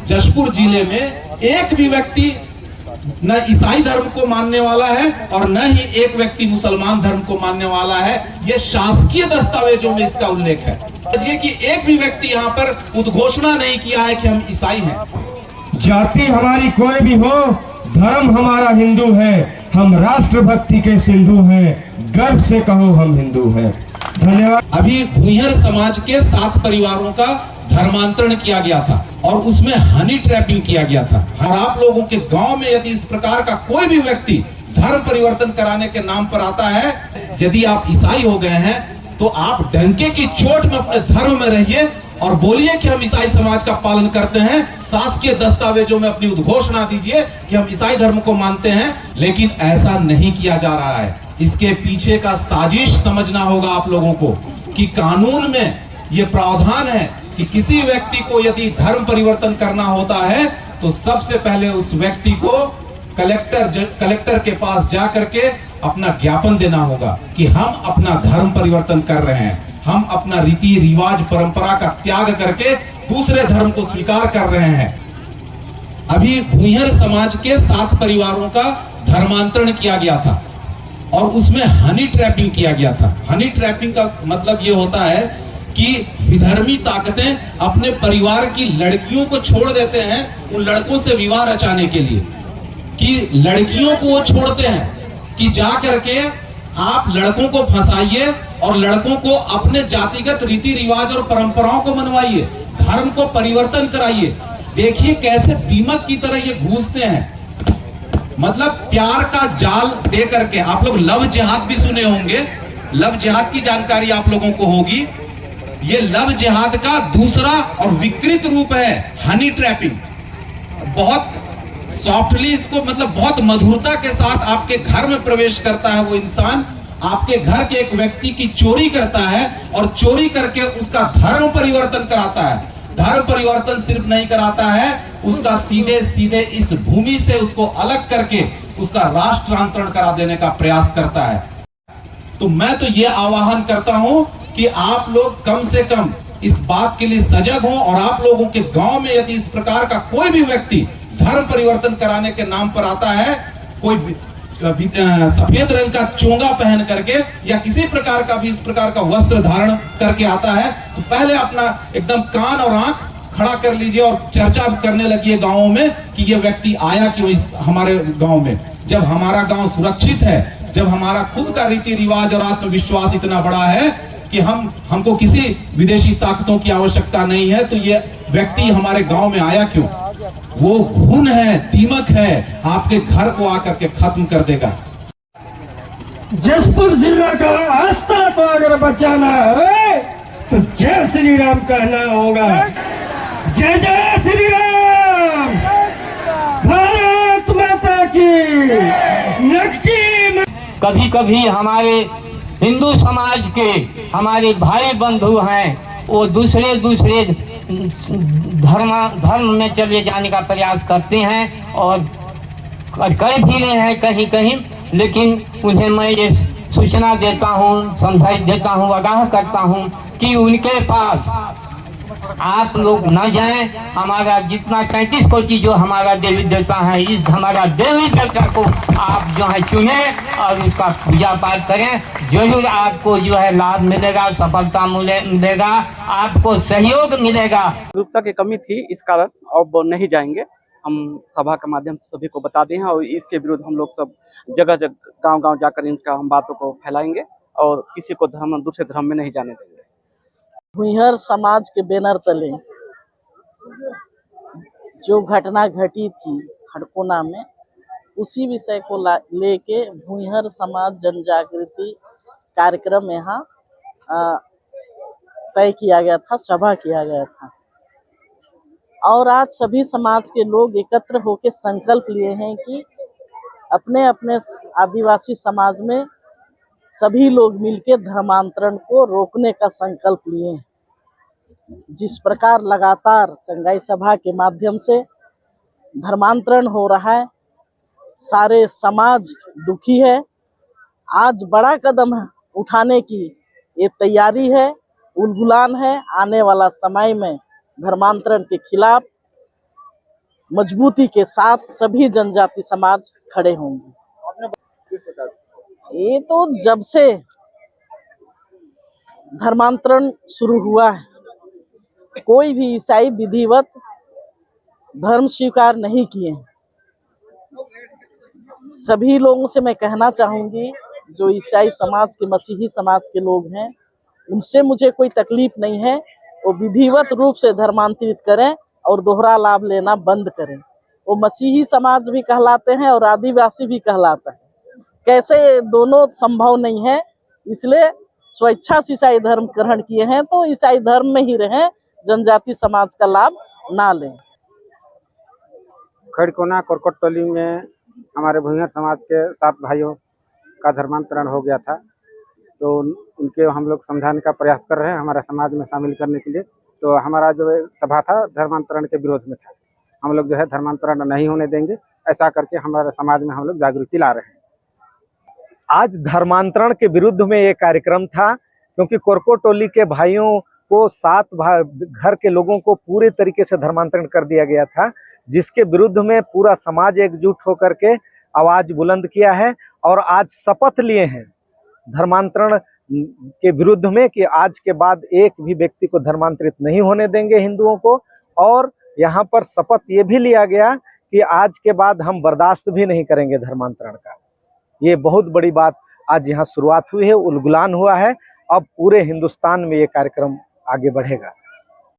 जशपुर जिले में एक भी व्यक्ति न ईसाई धर्म को मानने वाला है और न ही एक व्यक्ति मुसलमान धर्म को मानने वाला है। यह शासकीय दस्तावेजों में इसका उल्लेख है। ये कि एक भी व्यक्ति यहाँ पर उद्घोषणा नहीं किया है कि हम ईसाई हैं। जाति हमारी कोई भी हो, धर्म हमारा हिंदू है, हम राष्ट्रभक्ति के सिंधु हैं, गर्व से कहो हम हिंदू हैं। धन्यवाद। अभी भुइहर समाज के 7 परिवारों का धर्मांतरण किया गया था और उसमें हनी ट्रैपिंग किया गया था। और आप लोगों के गांव में यदि इस प्रकार का कोई भी व्यक्ति धर्म परिवर्तन कराने के नाम पर आता है, यदि आप ईसाई हो गए हैं तो आप डंके की चोट में अपने धर्म में रहिए और बोलिए कि हम ईसाई समाज का पालन करते हैं। शासकीय दस्तावेजों में अपनी उद्घोषणा दीजिए कि हम ईसाई धर्म को मानते हैं। लेकिन ऐसा नहीं किया जा रहा है। इसके पीछे का साजिश समझना होगा आप लोगों को कि कानून में यह प्रावधान है कि किसी व्यक्ति को यदि धर्म परिवर्तन करना होता है तो सबसे पहले उस व्यक्ति को कलेक्टर के पास जा करके अपना ज्ञापन देना होगा कि हम अपना धर्म परिवर्तन कर रहे हैं, हम अपना रीति रिवाज परंपरा का त्याग करके दूसरे धर्म को स्वीकार कर रहे हैं। अभी भुइहर समाज के 7 परिवारों का धर्मांतरण किया गया था और उसमें हनी ट्रैपिंग किया गया था। हनी ट्रैपिंग का मतलब ये होता है कि विधर्मी ताकतें अपने परिवार की लड़कियों को छोड़ देते हैं उन लड़कों से विवाह रचाने के लिए, कि लड़कियों को वो छोड़ते हैं कि जा करके आप लड़कों को फंसाइए और लड़कों को अपने जातिगत रीति रिवाज और परंपराओं को मनवाइए, धर्म को परिवर्तन कराइए। देखिए कैसे दीमक की तरह ये घुसते हैं। मतलब प्यार का जाल दे करके, आप लोग लव जिहाद भी सुने होंगे, लव जिहाद की जानकारी आप लोगों को होगी। ये लव जिहाद का दूसरा और विकृत रूप है हनी ट्रैपिंग। बहुत सॉफ्टली इसको, मतलब बहुत मधुरता के साथ आपके घर में प्रवेश करता है वो इंसान, आपके घर के एक व्यक्ति की चोरी करता है और चोरी करके उसका धर्म परिवर्तन कराता है। धर्म परिवर्तन सिर्फ नहीं कराता है, उसका सीधे सीधे इस भूमि से उसको अलग करके उसका राष्ट्रांतरण करा देने का प्रयास करता है। तो मैं तो ये आह्वान करता हूं कि आप लोग कम से कम इस बात के लिए सजग हों और आप लोगों के गांव में यदि इस प्रकार का कोई भी व्यक्ति धर्म परिवर्तन कराने के नाम पर आता है, कोई सफेद रंग का चोंगा पहन करके या किसी प्रकार का भी इस प्रकार का वस्त्र धारण करके आता है, तो पहले अपना एकदम कान और आंख खड़ा कर लीजिए और चर्चा करने लगी गांवों में कि ये व्यक्ति आया क्यों हमारे गांव में। जब हमारा गांव सुरक्षित है, जब हमारा खुद का रीति रिवाज और आत्मविश्वास इतना बड़ा है कि हमको किसी विदेशी ताकतों की आवश्यकता नहीं है, तो ये व्यक्ति हमारे गांव में आया क्यों? वो घुन है, दीमक है, आपके घर को आकर के खत्म कर देगा। जशपुर जिला का आस्था को अगर बचाना है तो जय श्री राम कहना होगा। जय जय श्री राम, भारत माता की नक्की। कभी कभी हमारे हिंदू समाज के हमारे भाई बंधु हैं, वो दूसरे धर्म में चले जाने का प्रयास करते हैं और कर भी रहे हैं कहीं कहीं। लेकिन उन्हें मैं ये सूचना देता हूँ, समझाई देता हूँ, आगाह करता हूँ कि उनके पास आप लोग न जाएं। हमारा जितना 33 कोटि जो हमारा देवी देवता है, इस हमारा देवी देवता को आप जो है चुने और उसका पूजा पाठ करें। जरूर आपको जो है लाभ मिलेगा, सफलता मिलेगा, आपको सहयोग मिलेगा। जागरूकता की कमी थी, इस कारण अब नहीं जाएंगे। हम सभा के माध्यम से सभी को बता दें और इसके विरुद्ध हम लोग सब जगह जगह गांव-गांव जाकर इनका हम बातों को फैलाएंगे और किसी को दूसरे धर्म में नहीं जाने देंगे। भुइहर समाज के बैनर तले जो घटना घटी थी खड़कोना में, उसी विषय को लेके भुइहर समाज जन जागृति कार्यक्रम यहाँ तय किया गया था, सभा किया गया था। और आज सभी समाज के लोग एकत्र होकर संकल्प लिए हैं कि अपने अपने आदिवासी समाज में सभी लोग मिलकर धर्मांतरण को रोकने का संकल्प लिए हैं। जिस प्रकार लगातार चंगाई सभा के माध्यम से धर्मांतरण हो रहा है, सारे समाज दुखी है। आज बड़ा कदम उठाने की ये तैयारी है, उलगुलान है आने वाला समय में धर्मांतरण के खिलाफ। मजबूती के साथ सभी जनजाति समाज खड़े होंगे। ये तो जब से धर्मांतरण शुरू हुआ है, कोई भी ईसाई विधिवत धर्म स्वीकार नहीं किए। सभी लोगों से मैं कहना चाहूंगी, जो ईसाई समाज के, मसीही समाज के लोग हैं, उनसे मुझे कोई तकलीफ नहीं है। वो विधिवत रूप से धर्मांतरित करें और दोहरा लाभ लेना बंद करें। वो मसीही समाज भी कहलाते हैं और आदिवासी भी कहलाता है। कैसे दोनों संभव नहीं है, इसलिए स्वेच्छा से ईसाई धर्म ग्रहण किए हैं तो ईसाई धर्म में ही रहें, जनजाति समाज का लाभ ना लें। खड़कोना कोरकोट टोली में हमारे भुइयार समाज के 7 भाइयों का धर्मांतरण हो गया था, तो उनके हम लोग समझाने का प्रयास कर रहे हैं हमारे समाज में शामिल करने के लिए। तो हमारा जो सभा था धर्मांतरण के विरोध में था। हम लोग जो है धर्मांतरण नहीं होने देंगे, ऐसा करके हमारे समाज में हम लोग जागृति ला रहे हैं। आज धर्मांतरण के विरुद्ध में ये कार्यक्रम था, क्योंकि कोरकोट टोली के भाइयों को 7 घर के लोगों को पूरे तरीके से धर्मांतरण कर दिया गया था, जिसके विरुद्ध में पूरा समाज एकजुट होकर के आवाज बुलंद किया है और आज शपथ लिए हैं धर्मांतरण के विरुद्ध में कि आज के बाद एक भी व्यक्ति को धर्मांतरित नहीं होने देंगे हिंदुओं को। और यहाँ पर शपथ ये भी लिया गया कि आज के बाद हम बर्दाश्त भी नहीं करेंगे धर्मांतरण का। ये बहुत बड़ी बात आज यहाँ शुरुआत हुई है, उलगुलान हुआ है। अब पूरे हिंदुस्तान में ये कार्यक्रम आगे बढ़ेगा।